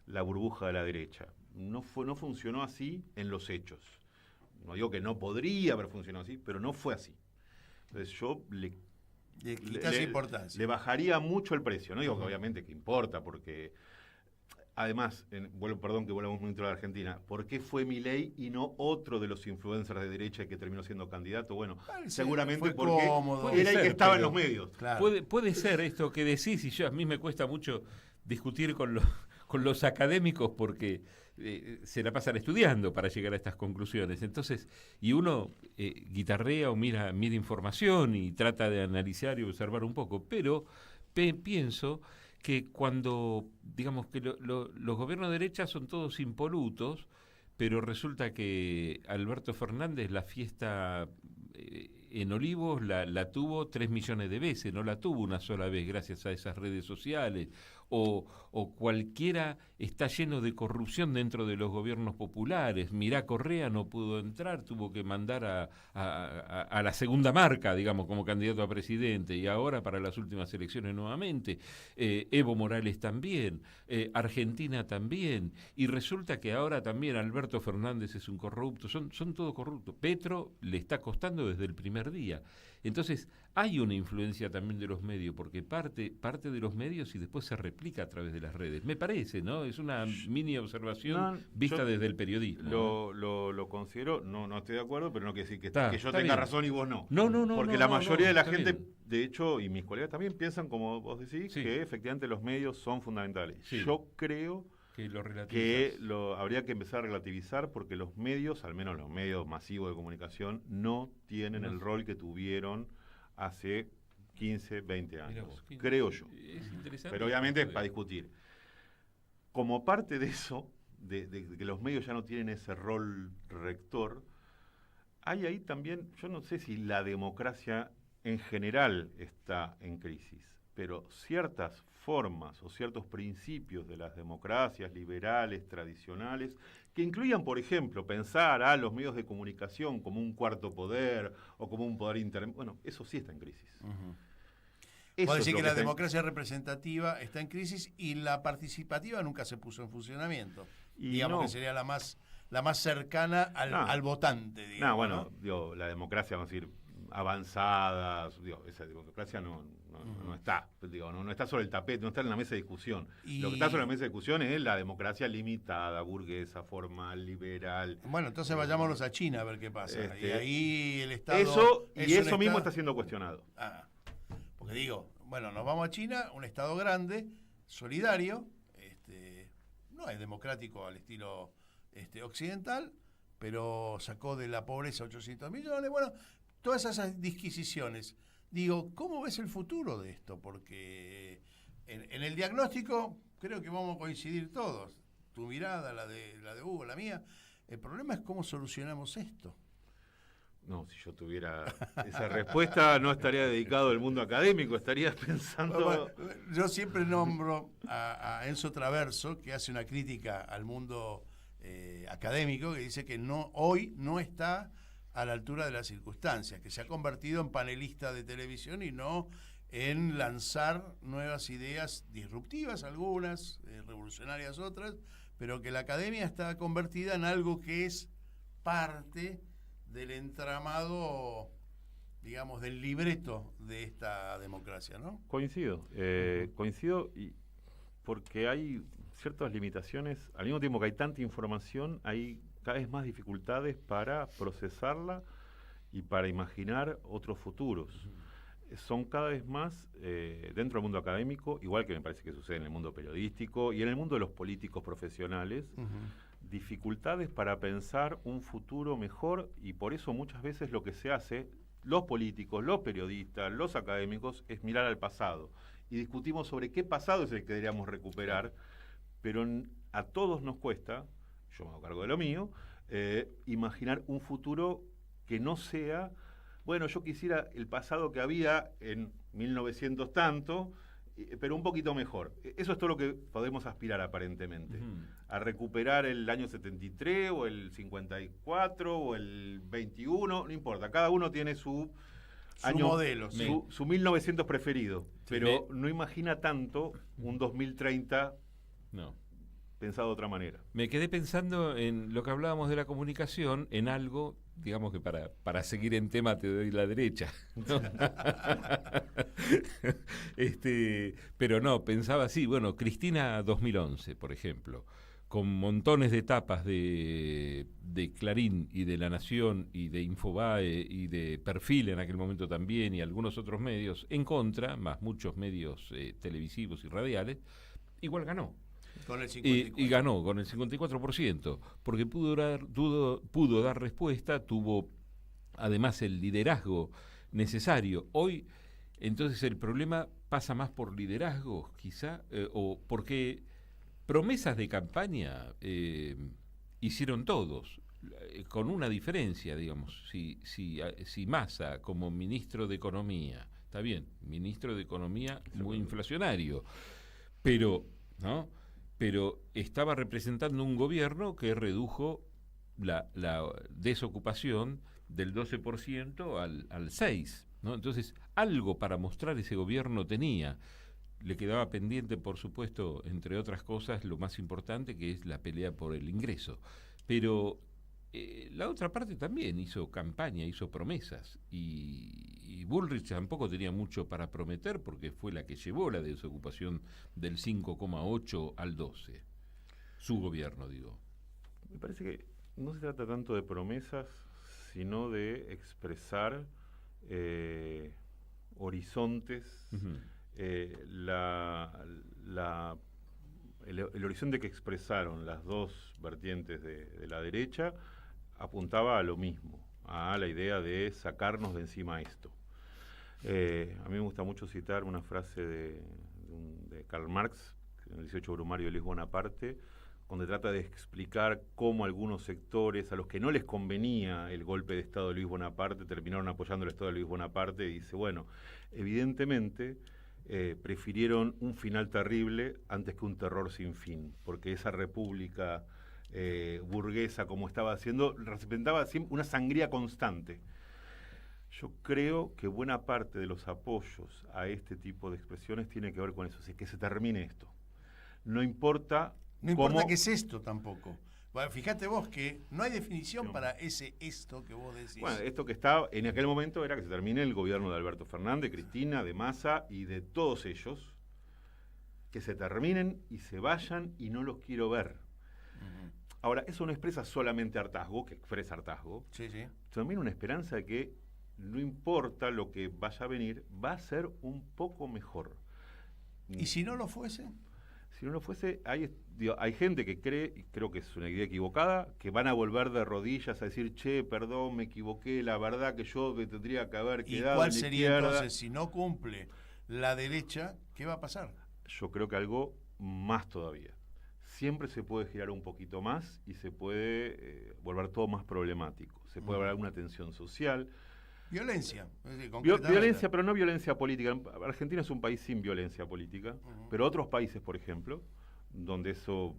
la burbuja de la derecha. No funcionó así en los hechos. No digo que no podría haber funcionado así, pero no fue así. Entonces yo le bajaría mucho el precio. No digo que obviamente que importa, porque además, perdón que volvamos muy dentro de la Argentina, ¿por qué fue Milei y no otro de los influencers de derecha que terminó siendo candidato? Bueno, seguramente porque era el que estaba en los medios. Claro. Puede ser esto que decís, y a mí me cuesta mucho discutir con los académicos porque se la pasan estudiando para llegar a estas conclusiones. Entonces, y uno guitarrea o mira información y trata de analizar y observar un poco, pero pienso que cuando, digamos que los gobiernos de derecha son todos impolutos, pero resulta que Alberto Fernández la fiesta en Olivos la tuvo 3 millones de veces, no la tuvo una sola vez gracias a esas redes sociales, o cualquiera está lleno de corrupción dentro de los gobiernos populares. Mirá, Correa no pudo entrar, tuvo que mandar a la segunda marca, digamos, como candidato a presidente, y ahora para las últimas elecciones nuevamente. Evo Morales también, Argentina también, y resulta que ahora también Alberto Fernández es un corrupto, son todos corruptos. Petro le está costando desde el primer día. Entonces hay una influencia también de los medios, porque parte de los medios y después se replica a través de las redes. Me parece, ¿no? Es una mini observación vista desde el periodismo. Lo considero, no estoy de acuerdo, pero no quiere decir que yo tenga bien. razón y vos no. No. Porque la mayoría de la gente, de hecho, y mis colegas también piensan, como vos decís, que efectivamente los medios son fundamentales. Sí. Yo creo que habría que empezar a relativizar, porque los medios, al menos los medios masivos de comunicación, no tienen el rol que tuvieron hace 15, 20 años, creo yo. Pero obviamente es para discutir. Como parte de eso, de que los medios ya no tienen ese rol rector, hay ahí también, yo no sé si la democracia en general está en crisis, pero ciertas formas o ciertos principios de las democracias liberales, tradicionales, que incluían, por ejemplo, pensar a los medios de comunicación como un cuarto poder o como un poder intermedio. Bueno, eso sí está en crisis. Puede decir que la democracia representativa está en crisis y la participativa nunca se puso en funcionamiento. Digamos que sería la más cercana al votante. Digamos, digo, la democracia, vamos a decir, avanzada, esa democracia no está, no está sobre el tapete, no está en la mesa de discusión. Lo que está sobre la mesa de discusión es la democracia limitada, burguesa, formal, liberal. Bueno, entonces vayámonos a China a ver qué pasa. Y ahí el Estado... Eso mismo está siendo cuestionado. Porque nos vamos a China, un Estado grande, solidario, no es democrático al estilo occidental, pero sacó de la pobreza 800 millones, todas esas disquisiciones. ¿Cómo ves el futuro de esto? Porque En el diagnóstico creo que vamos a coincidir todos. Tu mirada, la de Hugo, la mía. El problema es cómo solucionamos esto. No, si yo tuviera esa respuesta no estaría dedicado al mundo académico, estaría pensando... Bueno, yo siempre nombro a Enzo Traverso, que hace una crítica al mundo académico, que dice que hoy no está a la altura de las circunstancias, que se ha convertido en panelista de televisión y no en lanzar nuevas ideas disruptivas, algunas, revolucionarias otras, pero que la academia está convertida en algo que es parte del entramado, digamos, del libreto de esta democracia, ¿no? Coincido, y porque hay ciertas limitaciones, al mismo tiempo que hay tanta información, hay cada vez más dificultades para procesarla y para imaginar otros futuros. Son cada vez más, dentro del mundo académico, igual que me parece que sucede en el mundo periodístico y en el mundo de los políticos profesionales, dificultades para pensar un futuro mejor, y por eso muchas veces lo que se hace, los políticos, los periodistas, los académicos, es mirar al pasado. Y discutimos sobre qué pasado es el que deberíamos recuperar, pero a todos nos cuesta, yo me hago cargo de lo mío, imaginar un futuro que no sea, bueno, yo quisiera el pasado que había en 1900 tanto, pero un poquito mejor. Eso es todo lo que podemos aspirar aparentemente. A recuperar el año 73 o el 54 o el 21, no importa. Cada uno tiene su año, modelo, su 1900 preferido, pero no imagina tanto un 2030 pensado de otra manera. Me quedé pensando en lo que hablábamos de la comunicación, en algo, digamos que para seguir en tema te doy la derecha, ¿no? Pero no, pensaba así, bueno, Cristina 2011, por ejemplo, con montones de tapas de Clarín y de La Nación y de Infobae y de Perfil en aquel momento también y algunos otros medios en contra, más muchos medios televisivos y radiales, igual ganó. Con el 54%. Y ganó con el 54%, porque pudo dar respuesta, tuvo además el liderazgo necesario. Hoy, entonces, el problema pasa más por liderazgo, quizá, o porque promesas de campaña hicieron todos, con una diferencia, digamos. Si Massa, como ministro de Economía, está bien, ministro de Economía muy inflacionario, pero, ¿no? Pero estaba representando un gobierno que redujo la desocupación del 12% al 6%, ¿no? Entonces, algo para mostrar ese gobierno tenía. Le quedaba pendiente, por supuesto, entre otras cosas, lo más importante, que es la pelea por el ingreso. Pero la otra parte también hizo campaña, hizo promesas, y Bullrich tampoco tenía mucho para prometer porque fue la que llevó la desocupación del 5,8 al 12. Su gobierno, digo. Me parece que no se trata tanto de promesas, sino de expresar horizontes. El horizonte que expresaron las dos vertientes de la derecha apuntaba a lo mismo, a la idea de sacarnos de encima esto. A mí me gusta mucho citar una frase de Karl Marx, en el 18 Brumario de Luis Bonaparte, donde trata de explicar cómo algunos sectores a los que no les convenía el golpe de Estado de Luis Bonaparte terminaron apoyando el Estado de Luis Bonaparte, y dice, bueno, evidentemente prefirieron un final terrible antes que un terror sin fin, porque esa república burguesa, como estaba haciendo, representaba siempre una sangría constante. Yo creo que buena parte de los apoyos a este tipo de expresiones tiene que ver con eso, que se termine esto. No importa qué es esto tampoco. Bueno, fíjate vos que no hay definición para esto que vos decís. Bueno, esto que estaba en aquel momento era que se termine el gobierno de Alberto Fernández, Cristina, de Massa y de todos ellos, que se terminen y se vayan y no los quiero ver. Ahora, eso no expresa solamente hartazgo, que expresa hartazgo, también una esperanza de que no importa lo que vaya a venir, va a ser un poco mejor. ¿Y si no lo fuese? Si no lo fuese, hay gente que cree, y creo que es una idea equivocada, que van a volver de rodillas a decir, che, perdón, me equivoqué, la verdad que yo me tendría que haber quedado. ¿Y cuál sería entonces, si no cumple la derecha, qué va a pasar? yo creo que algo más todavía. Siempre se puede girar un poquito más y se puede volver todo más problemático. Se puede haber alguna tensión social. Violencia. Violencia, pero no violencia política. Argentina es un país sin violencia política, pero otros países, por ejemplo, donde eso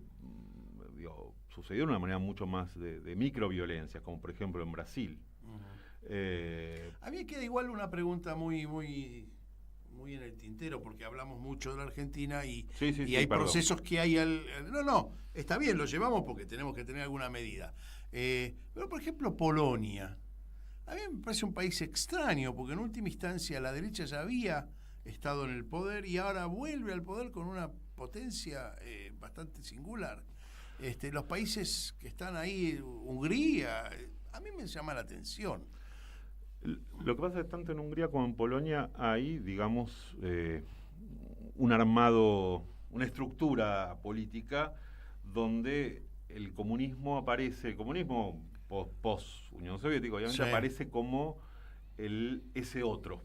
sucedió de una manera mucho más de microviolencia, como por ejemplo en Brasil. A mí queda igual una pregunta muy en el tintero, porque hablamos mucho de la Argentina y hay procesos que hay no, está bien, lo llevamos porque tenemos que tener alguna medida. Pero por ejemplo Polonia, a mí me parece un país extraño, porque en última instancia la derecha ya había estado en el poder y ahora vuelve al poder con una potencia bastante singular. Los países que están ahí, Hungría, a mí me llama la atención. Lo que pasa es que tanto en Hungría como en Polonia hay, digamos, un armado, una estructura política donde el comunismo aparece, el comunismo post-Unión Soviética, obviamente aparece como ese otro.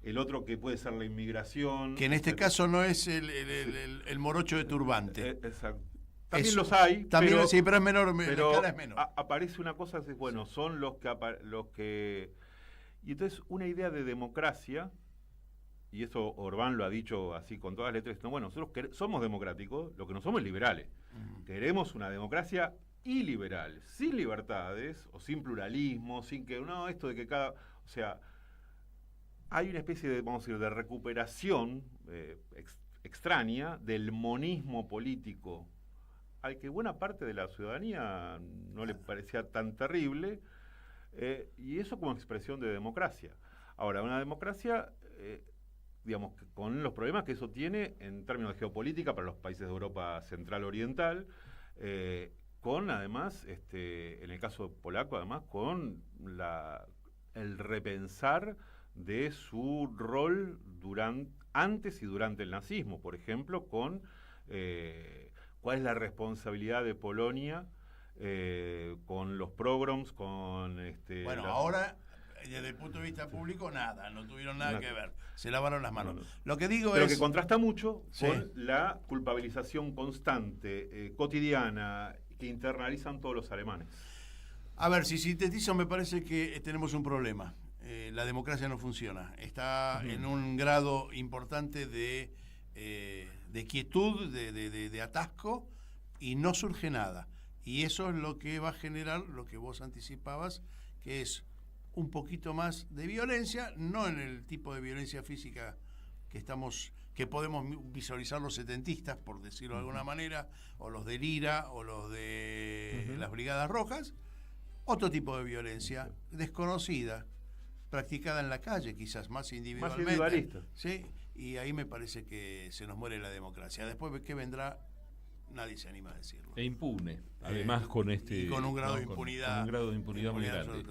El otro que puede ser la inmigración. Que en este caso no es el morocho de turbante. Exacto. También los hay, también pero, sí, pero es menor, la escala es menor. Aparece una cosa, bueno, son los que... Y entonces una idea de democracia, y eso Orbán lo ha dicho así con todas las letras, no, bueno, nosotros somos democráticos, lo que no somos liberales. Queremos una democracia iliberal, sin libertades, o sin pluralismo, sin que, no, esto de que cada... O sea, hay una especie de, vamos a decir, de recuperación extraña del monismo político, al que buena parte de la ciudadanía no le parecía tan terrible, y eso como expresión de democracia. Ahora, una democracia, digamos, con los problemas que eso tiene en términos de geopolítica para los países de Europa Central Oriental, con además, en el caso polaco, además, con el repensar de su rol antes y durante el nazismo, por ejemplo, con cuál es la responsabilidad de Polonia con los pogroms, con bueno, ahora desde el punto de vista público no tuvieron nada que ver, se lavaron las manos. Lo que digo pero que contrasta mucho con la culpabilización constante, cotidiana, que internalizan todos los alemanes. A ver, si sintetizo, me parece que tenemos un problema. La democracia no funciona, está en un grado importante de quietud, de atasco, y no surge nada. Y eso es lo que va a generar lo que vos anticipabas, que es un poquito más de violencia, no en el tipo de violencia física que podemos visualizar los setentistas, por decirlo de alguna manera, o los del IRA, o los de las Brigadas Rojas, otro tipo de violencia desconocida, practicada en la calle, quizás más individualmente. Más individualista. Sí, y ahí me parece que se nos muere la democracia. Después, ¿qué vendrá? Nadie se anima a decirlo. E impune, además con y con un grado de impunidad. Con un grado de impunidad muy grande.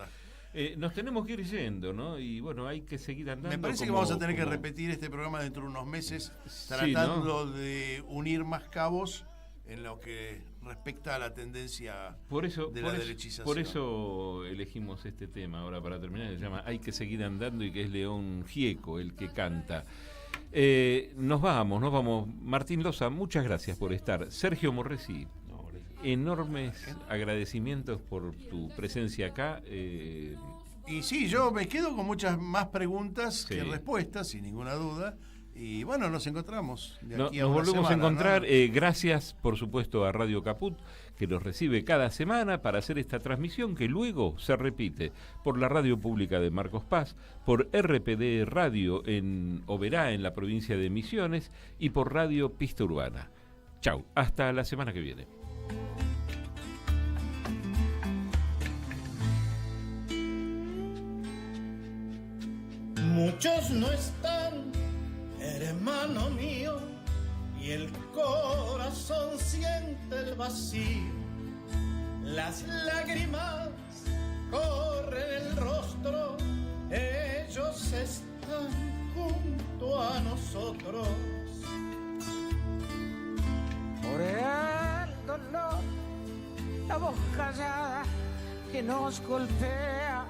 Nos tenemos que ir yendo, ¿no? Y bueno, hay que seguir andando. Me parece que vamos a tener que repetir este programa dentro de unos meses, tratando de unir más cabos en lo que respecta a la tendencia de la derechización. Por eso elegimos este tema ahora para terminar, se llama Hay que seguir andando, y que es León Gieco el que canta. Nos vamos. Martín Loza, muchas gracias por estar. Sergio Morresi, enormes agradecimientos por tu presencia acá. Y sí, yo me quedo con muchas más preguntas que respuestas, sin ninguna duda. Y bueno, nos encontramos de aquí a nos una volvemos semana, a encontrar. ¿no? Gracias, por supuesto, a Radio Caput, que nos recibe cada semana para hacer esta transmisión, que luego se repite por la radio pública de Marcos Paz, por RPD Radio en Oberá, en la provincia de Misiones, y por Radio Pista Urbana. Chau, hasta la semana que viene. Muchos no están, hermano mío, y el corazón siente el vacío. Las lágrimas corren el rostro, ellos están junto a nosotros. Por el dolor, la voz callada que nos golpea,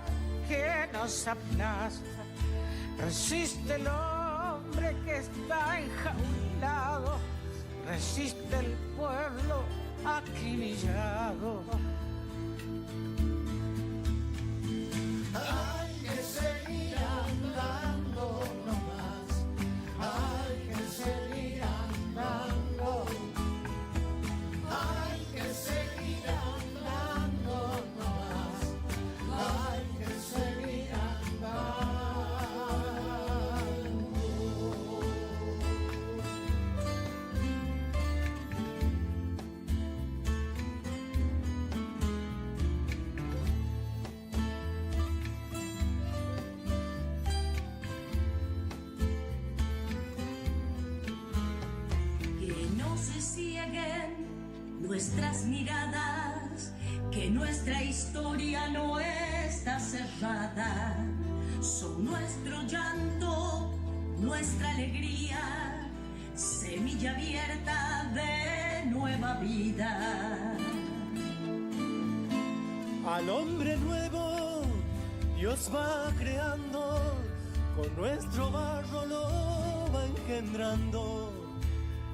que nos aplasta, resiste el hambre que está enjaulado, resiste el pueblo acribillado. Hay que seguir andando nomás, hay que seguir andando, hay que seguir andando nomás, hay que seguir andando. Nuestras miradas, que nuestra historia no está cerrada, son nuestro llanto, nuestra alegría, semilla abierta de nueva vida. Al hombre nuevo Dios va creando, con nuestro barro lo va engendrando.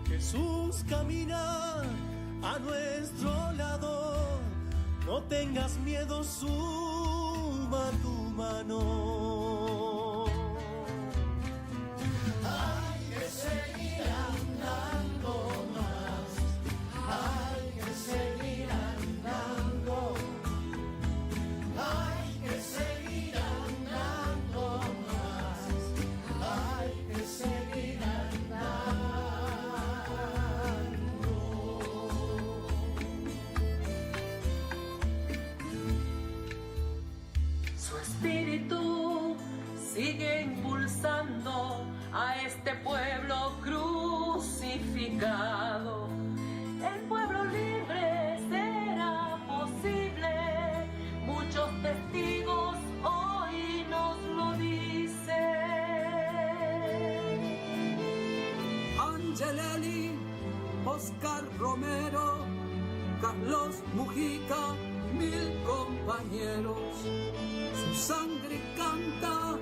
Jesús camina a nuestro lado, no tengas miedo, suma tu mano. Hay que seguir andando más, hay que seguir andando, hay que seguir andando más, hay que seguir andando. Espíritu sigue impulsando a este pueblo crucificado. El pueblo libre será posible, muchos testigos hoy nos lo dicen. Angelelli, Oscar Romero, Carlos Mujica, 1000 compañeros. Su sangre canta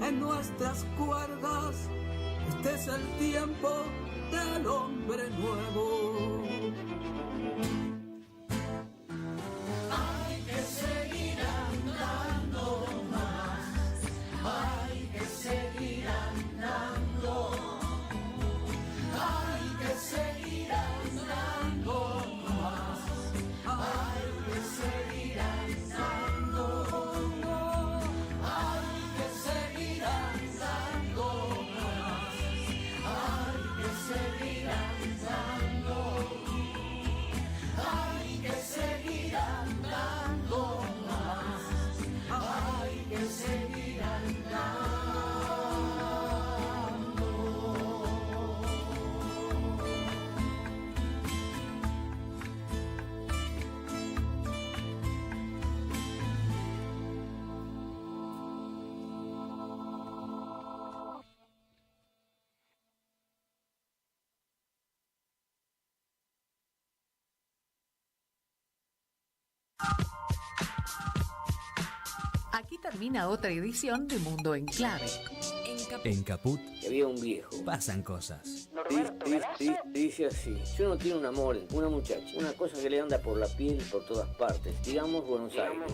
en nuestras cuerdas. Este es el tiempo del hombre nuevo. Hay que seguir andando más, hay que seguir andando, hay que seguir andando más, hay que seguir andando, hay que seguir andando más, hay que seguir andando, hay que seguir andando más, hay que seguir andando. Aquí termina otra edición de Mundo en Clave. En Caput había un viejo. pasan cosas. Dice así: si uno tiene un amor, una muchacha, una cosa que le anda por la piel por todas partes, digamos Buenos Aires,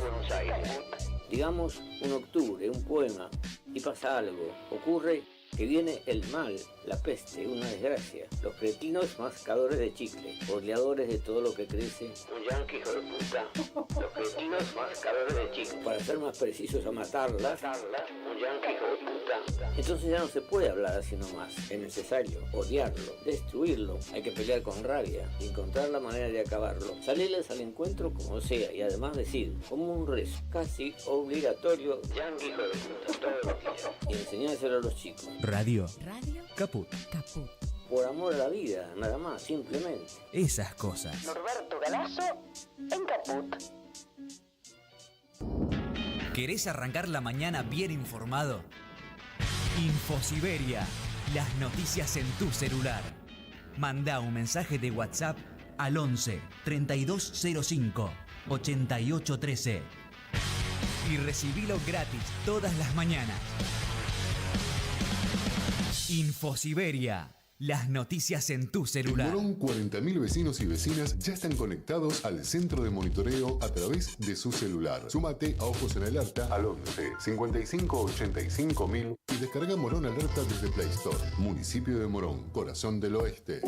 digamos un octubre, un poema, y pasa algo, ocurre que viene el mal, la peste, una desgracia, los cretinos mascadores de chicle, oleadores de todo lo que crece, un yanqui hijo de puta, los cretinos mascadores de chicle, para ser más precisos a matarlas, un yanqui hijo de puta. Entonces ya no se puede hablar así nomás, es necesario odiarlo, destruirlo, hay que pelear con rabia, encontrar la manera de acabarlo, salirles al encuentro como sea y además decir, como un rezo, casi obligatorio, yanqui hijo de puta, todos los días, y enseñárselo a los chicos. Radio. Caput. Por amor a la vida, nada más, simplemente. Esas cosas. Norberto Galazo en Caput. ¿Querés arrancar la mañana bien informado? Infosiberia. Las noticias en tu celular. Manda un mensaje de WhatsApp al 11 3205 8813 y recibilo gratis todas las mañanas. Infosiberia. Las noticias en tu En celular. Morón, 40.000 vecinos y vecinas ya están conectados al centro de monitoreo a través de su celular. Súmate a Ojos en Alerta al 11 55 85 1000 y descarga Morón Alerta desde Play Store. Municipio de Morón, corazón del oeste.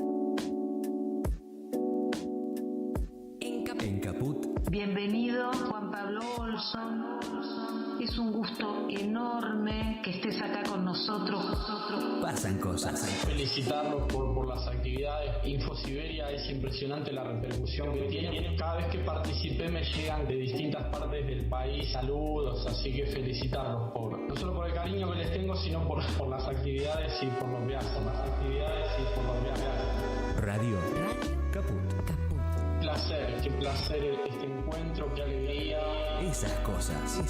En Caput. Bienvenido, Juan Pablo Olson. Es un gusto enorme que estés acá con nosotros. Pasan cosas. Felicitarlos por las actividades. Infosiberia es impresionante la repercusión que tiene. Cada vez que participé me llegan de distintas partes del país saludos, así que felicitarlos no solo por el cariño que les tengo, sino por las actividades y por lo que hacen. Radio Caput. Qué placer este encuentro, qué alegría. Esas cosas.